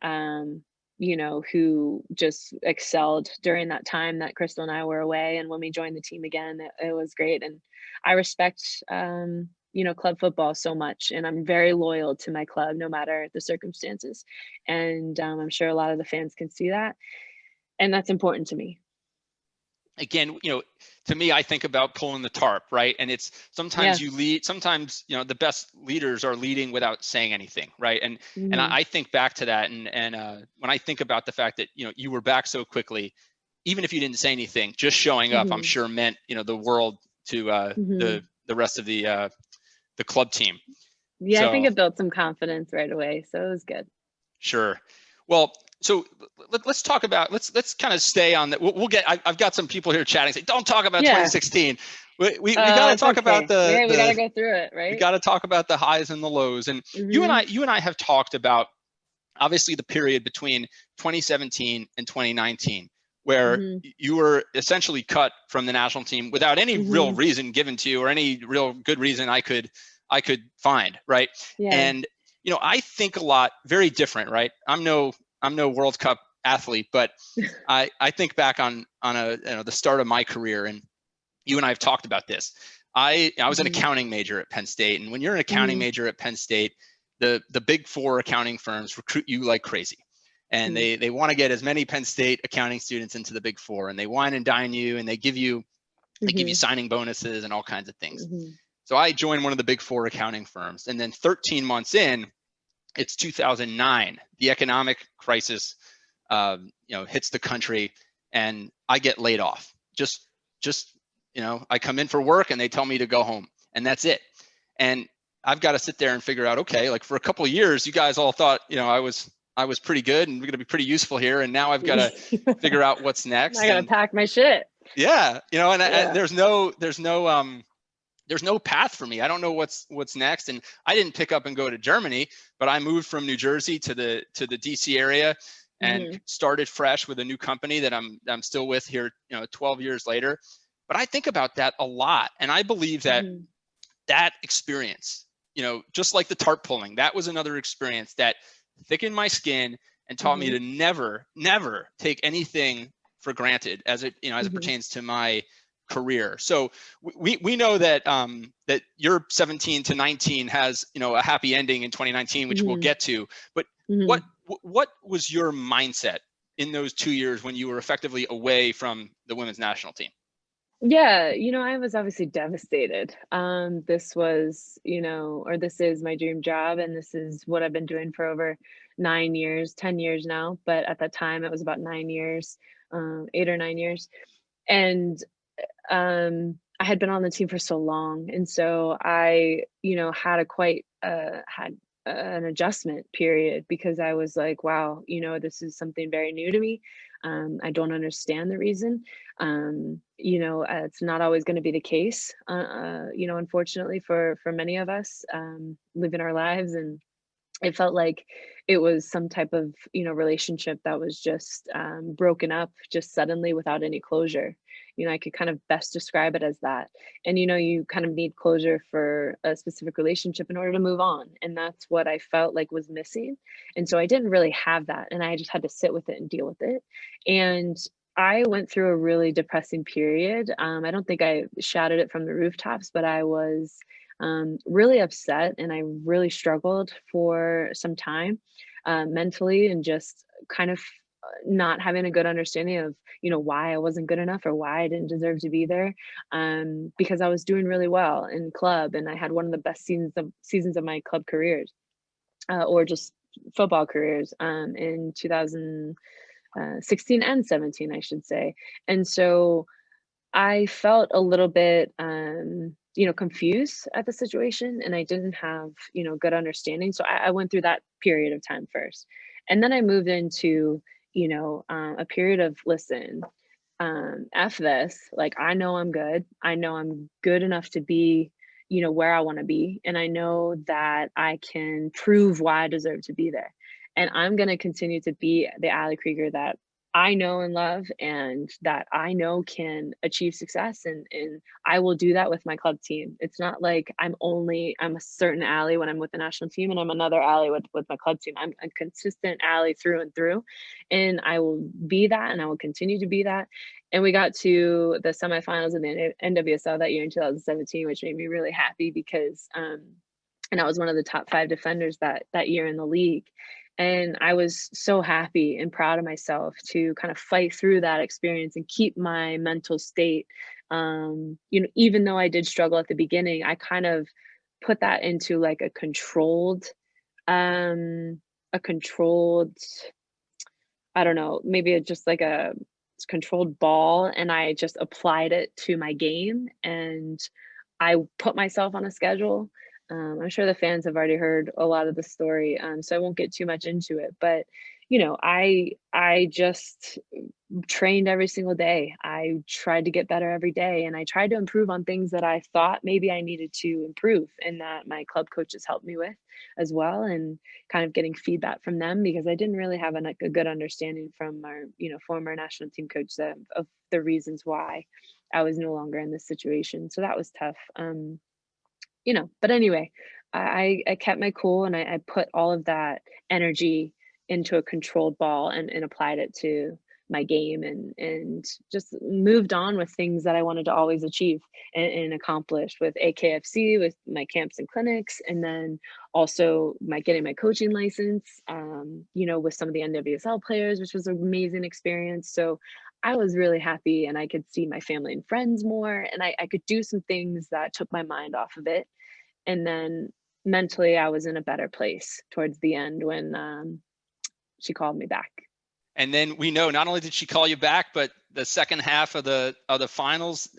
B: you know, who just excelled during that time that Crystal and I were away. And when we joined the team again, it was great. And I respect, you know, club football so much. And I'm very loyal to my club, no matter the circumstances. And I'm sure a lot of the fans can see that. And that's important to me.
A: Again, you know, to me, I think about pulling the tarp, right? And it's sometimes you lead, sometimes, you know, the best leaders are leading without saying anything, right? And I think back to that, and when I think about the fact that, you know, you were back so quickly, even if you didn't say anything, just showing up, I'm sure meant, you know, the world to the rest of the club team.
B: Yeah,
A: so,
B: I think it built some confidence right away, so it was good.
A: Sure. Well, so let's talk about, let's kind of stay on that. We'll get, I've got some people here chatting, say, don't talk about 2016. We got to talk about
B: we got to go through it, right?
A: We got to talk about the highs and the lows. And you and I have talked about obviously the period between 2017 and 2019, where you were essentially cut from the national team without any real reason given to you or any real good reason I could find, right?
B: Yeah.
A: And you know, I think a lot, very different, right? I'm no World Cup athlete, but I think back on the start of my career, and you and I have talked about this. I was an accounting major at Penn State, and when you're an accounting major at Penn State, the big four accounting firms recruit you like crazy, and they want to get as many Penn State accounting students into the big four, and they wine and dine you, and they give you signing bonuses and all kinds of things. So I joined one of the big four accounting firms, and then 13 months in, it's 2009. The economic crisis, hits the country, and I get laid off. Just, you know, I come in for work, and they tell me to go home, and that's it. And I've got to sit there and figure out, okay, like for a couple of years, you guys all thought, you know, I was pretty good, and we're going to be pretty useful here, and now I've got to figure out what's next.
B: I got to pack my shit.
A: Yeah, you know, and there's no path for me. I don't know what's next. And I didn't pick up and go to Germany, but I moved from New Jersey to the DC area and started fresh with a new company that I'm still with here, you know, 12 years later. But I think about that a lot. And I believe that that experience, you know, just like the tarp pulling, that was another experience that thickened my skin and taught me to never take anything for granted as it pertains to my career. So we know that that your 17 to 19 has, you know, a happy ending in 2019, which we'll get to. But what was your mindset in those 2 years when you were effectively away from the women's national team?
B: Yeah, you know, I was obviously devastated. This was, you know, or this is my dream job, and this is what I've been doing for over 9 years, 10 years now. But at that time, it was about 9 years, 8 or 9 years. And I had been on the team for so long. And so I, you know, had an adjustment period, because I was like, wow, this is something very new to me. I don't understand the reason. It's not always going to be the case, unfortunately for many of us, living our lives. And it felt like it was some type of relationship that was just broken up just suddenly without any closure. I could kind of best describe it as that. And you kind of need closure for a specific relationship in order to move on, and that's what I felt like was missing. And so I didn't really have that, and I just had to sit with it and deal with it. And I went through a really depressing period. I don't think I shouted it from the rooftops, but I was really upset, and I really struggled for some time mentally, and just kind of not having a good understanding of why I wasn't good enough or why I didn't deserve to be there, because I was doing really well in club, and I had one of the best seasons of my club careers, or just football careers, in 2016 and 17, I should say. And so I felt a little bit confused at the situation, and I didn't have good understanding. So I went through that period of time first, and then I moved into a period of, listen, F this, like, I know I'm good. I know I'm good enough to be where I want to be, and I know that I can prove why I deserve to be there. And I'm going to continue to be the Allie Krieger that I know and love, and that I know can achieve success. And I will do that with my club team. It's not like I'm a certain Allie when I'm with the national team, and I'm another Allie with my club team. I'm a consistent Allie through and through, and I will be that, and I will continue to be that. And we got to the semifinals of the NWSL that year in 2017, which made me really happy, because and I was one of the top 5 defenders that year in the league. And I was so happy and proud of myself to kind of fight through that experience and keep my mental state. Even though I did struggle at the beginning, I kind of put that into like a controlled, I don't know, maybe just like a controlled ball. And I just applied it to my game, and I put myself on a schedule. I'm sure the fans have already heard a lot of the story, so I won't get too much into it. But I just trained every single day. I tried to get better every day, and I tried to improve on things that I thought maybe I needed to improve, and that my club coaches helped me with as well, and kind of getting feedback from them, because I didn't really have a good understanding from our former national team coach of the reasons why I was no longer in this situation. So that was tough. But anyway, I kept my cool, and I put all of that energy into a controlled ball, and applied it to my game, and just moved on with things that I wanted to always achieve and accomplish with AKFC, with my camps and clinics, and then also getting my coaching license, with some of the NWSL players, which was an amazing experience. So I was really happy, and I could see my family and friends more, and I could do some things that took my mind off of it. And then mentally, I was in a better place towards the end when she called me back.
A: And then we know not only did she call you back, but the second half of the finals,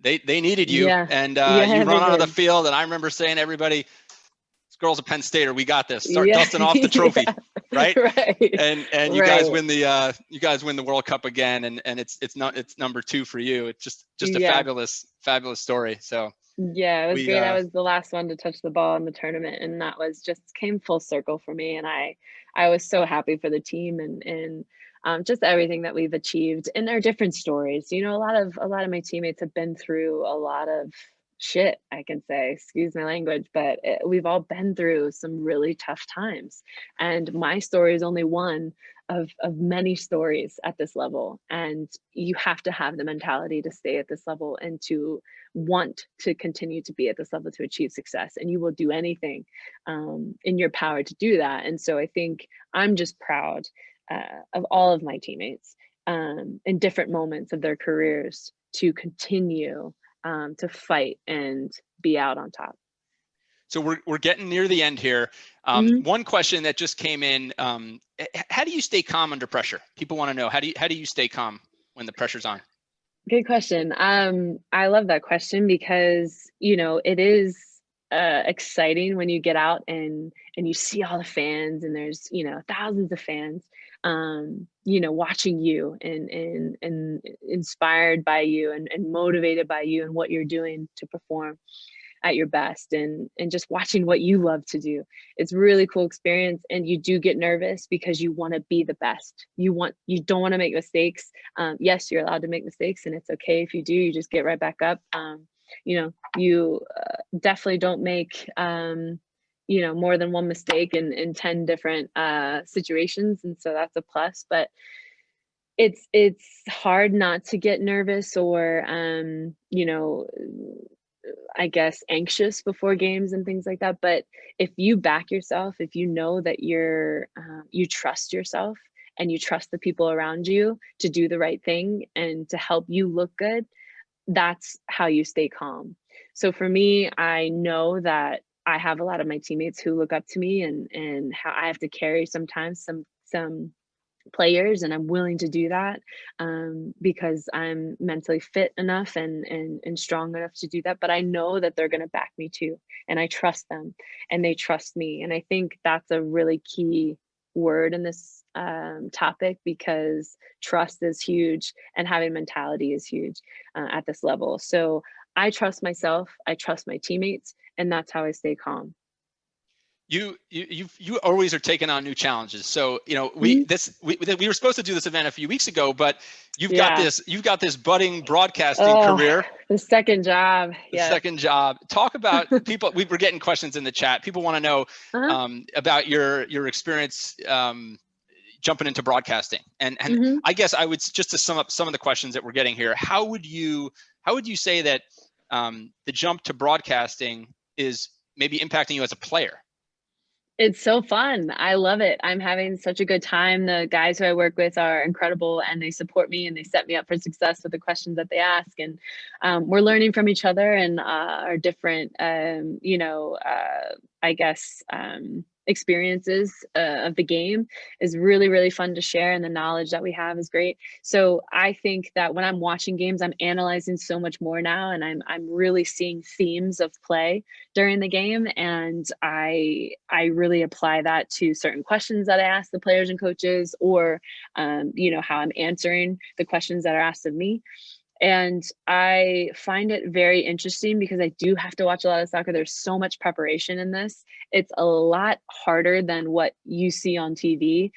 A: they needed you, and you run onto the field. And I remember saying to everybody, "This girl's a Penn Stater. We got this. Start dusting off the trophy." Right. And you guys win the World Cup again, and it's number 2 for you. It's just a fabulous story. So
B: yeah, it was great. I was the last one to touch the ball in the tournament, and that was just came full circle for me. And I was so happy for the team, and just everything that we've achieved in our different stories. A lot of my teammates have been through a lot of shit, I can say, excuse my language, but we've all been through some really tough times. And my story is only one of many stories at this level. And you have to have the mentality to stay at this level and to want to continue to be at this level to achieve success. And you will do anything in your power to do that. And so I think I'm just proud of all of my teammates in different moments of their careers to continue to fight and be out on top.
A: So we're getting near the end here. One question that just came in: how do you stay calm under pressure? People want to know how do you stay calm when the pressure's on?
B: Good question. I love that question, because it is exciting when you get out and you see all the fans, and there's, thousands of fans, watching you and inspired by you and motivated by you and what you're doing to perform at your best, and just watching what you love to do. It's a really cool experience, and you do get nervous because you want to be the best. You don't want to make mistakes. Yes, you're allowed to make mistakes, and it's okay if you do. You just get right back up. You definitely don't make more than one mistake in 10 different situations, and so that's a plus. But it's hard not to get nervous or I guess anxious before games and things like that. But if you back yourself, if you know that you trust yourself and you trust the people around you to do the right thing and to help you look good, that's how you stay calm. So for me, I know that I have a lot of my teammates who look up to me, and how I have to carry sometimes some players, and I'm willing to do that because I'm mentally fit enough and strong enough to do that. But I know that they're going to back me too, and I trust them, and they trust me. And I think that's a really key word in this topic, because trust is huge and having mentality is huge at this level. So I trust myself, I trust my teammates, and that's how I stay calm.
A: You always are taking on new challenges. So, we were supposed to do this event a few weeks ago, but you've got this budding broadcasting career.
B: The second job.
A: Second job. Talk about people. We were getting questions in the chat. People want to know about your experience jumping into broadcasting. And I guess I would, just to sum up some of the questions that we're getting here, how would you say that the jump to broadcasting is maybe impacting you as a player?
B: It's so fun. I love it. I'm having such a good time. The guys who I work with are incredible, and they support me and they set me up for success with the questions that they ask. And we're learning from each other and our different, I guess, experiences of the game is really, really fun to share. And the knowledge that we have is great. So I think that when I'm watching games, I'm analyzing so much more now, and I'm really seeing themes of play during the game. And I really apply that to certain questions that I ask the players and coaches, or, how I'm answering the questions that are asked of me. And I find it very interesting because I do have to watch a lot of soccer. There's so much preparation in this. It's a lot harder than what you see on TV.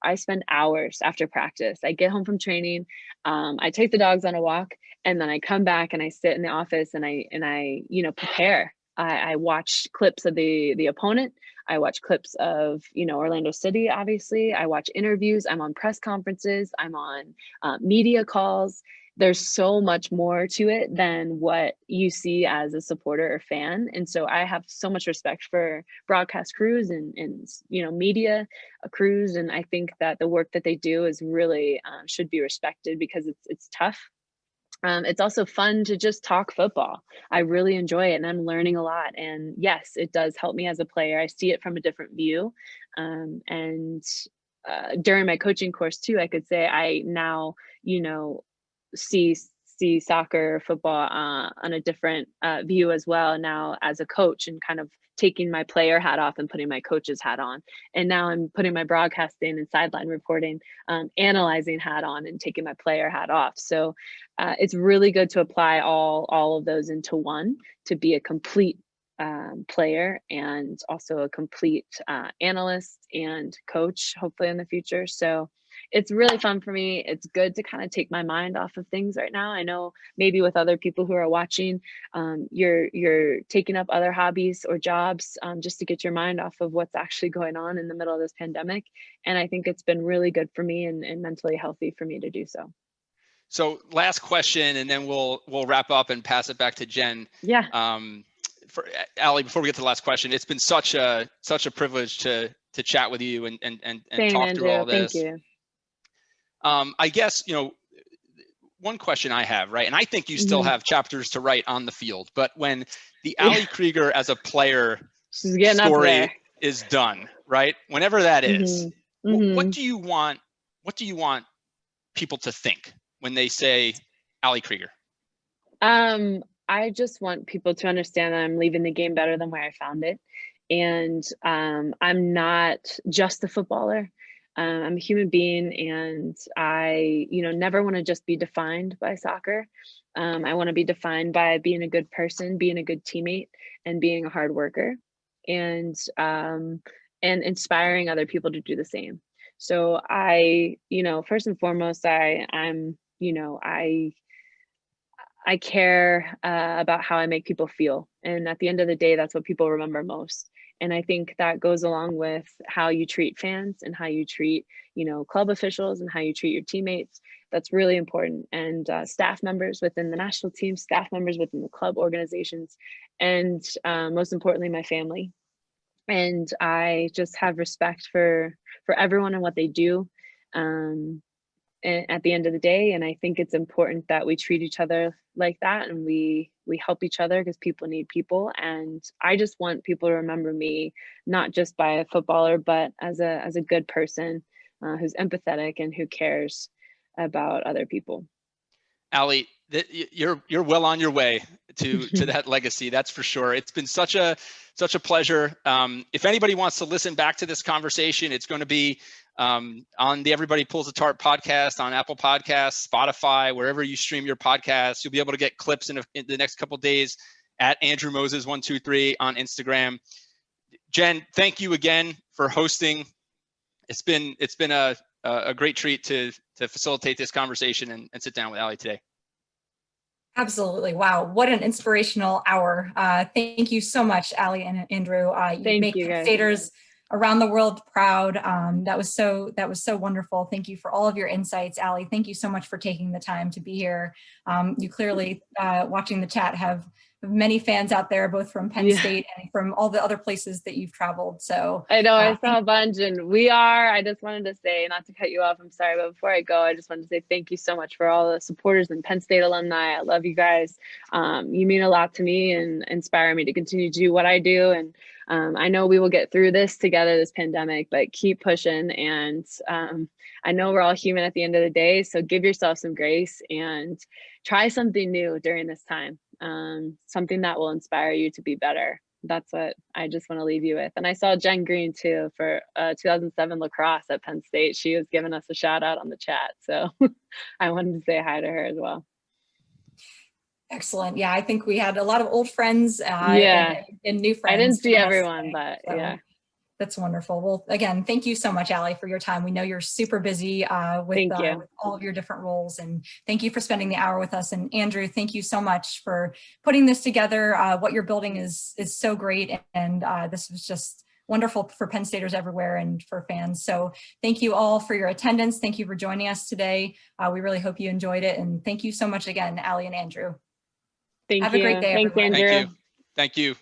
B: I spend hours after practice. I get home from training. I take the dogs on a walk, and then I come back and I sit in the office and I prepare. I watch clips of the opponent. I watch clips of, Orlando City, obviously. I watch interviews. I'm on press conferences. I'm on media calls. There's so much more to it than what you see as a supporter or fan. And so I have so much respect for broadcast crews and media crews. And I think that the work that they do is really should be respected, because it's tough. It's also fun to just talk football. I really enjoy it, and I'm learning a lot. And yes, it does help me as a player. I see it from a different view. And during my coaching course too, I could say I now, see soccer, football on a different view as well now as a coach, and kind of taking my player hat off and putting my coach's hat on. And now I'm putting my broadcasting and sideline reporting, analyzing hat on, and taking my player hat off. So it's really good to apply all of those into one, to be a complete player and also a complete analyst and coach, hopefully in the future. So it's really fun for me. It's good to kind of take my mind off of things right now. I know maybe with other people who are watching, you're taking up other hobbies or jobs just to get your mind off of what's actually going on in the middle of this pandemic. And I think it's been really good for me and mentally healthy for me to do so.
A: So last question, and then we'll wrap up and pass it back to Jen.
B: Yeah.
A: For Allie, before we get to the last question, it's been such a privilege to chat with you and talk
B: Andrew,
A: through all this.
B: Thank you.
A: I guess, one question I have, right? And I think you still have chapters to write on the field, but when the Allie Krieger as a player story is done, right? Whenever that is, what do you want people to think when they say Allie Krieger?
B: I just want people to understand that I'm leaving the game better than where I found it. And I'm not just a footballer. I'm a human being, and I, never want to just be defined by soccer. I want to be defined by being a good person, being a good teammate, and being a hard worker, and inspiring other people to do the same. So I, first and foremost, I care about how I make people feel. And at the end of the day, that's what people remember most. And I think that goes along with how you treat fans and how you treat, club officials and how you treat your teammates. That's really important. And staff members within the national team, staff members within the club organizations, and most importantly, my family. And I just have respect for everyone and what they do. At the end of the day, and I think it's important that we treat each other like that, and we help each other, because people need people. And I just want people to remember me not just by a footballer, but as a good person who's empathetic and who cares about other people.
A: Allie, you're well on your way to that legacy. That's for sure. It's been such a pleasure. If anybody wants to listen back to this conversation, it's going to be on the Everybody Pulls the Tarp podcast, on Apple Podcasts, Spotify, wherever you stream your podcasts. You'll be able to get clips in the next couple of days at Andrew Moses 123 on Instagram. Jen, thank you again for hosting. It's been a great treat to facilitate this conversation and sit down with Allie today.
C: Absolutely. Wow. What an inspirational hour. Thank you so much, Allie and Andrew. You make Penn Staters around the world proud. That was so wonderful. Thank you for all of your insights, Allie. Thank you so much for taking the time to be here. You clearly, watching the chat, have many fans out there, both from Penn State and from all the other places that you've traveled. So
B: I know I saw a bunch, and I just wanted to say, not to cut you off, I'm sorry, but before I go, I just wanted to say thank you so much for all the supporters and Penn State alumni. I love you guys. You mean a lot to me and inspire me to continue to do what I do. And I know we will get through this together, this pandemic, but keep pushing. And I know we're all human at the end of the day, so give yourself some grace and try something new during this time. Something that will inspire you to be better. That's what I just want to leave you with. And I saw Jen Green too for 2007 lacrosse at Penn State. She was giving us a shout out on the chat. So I wanted to say hi to her as well.
C: Excellent. Yeah, I think we had a lot of old friends and new friends.
B: I didn't see everyone, but so. Yeah.
C: That's wonderful. Well, again, thank you so much, Allie, for your time. We know you're super busy with all of your different roles, and thank you for spending the hour with us. And Andrew, thank you so much for putting this together. What you're building is so great, and this was just wonderful for Penn Staters everywhere and for fans. So thank you all for your attendance. Thank you for joining us today. We really hope you enjoyed it, and thank you so much again, Allie and Andrew.
B: Thank you.
C: Have a great day, everyone.
B: Thanks, Andrew.
A: Thank you.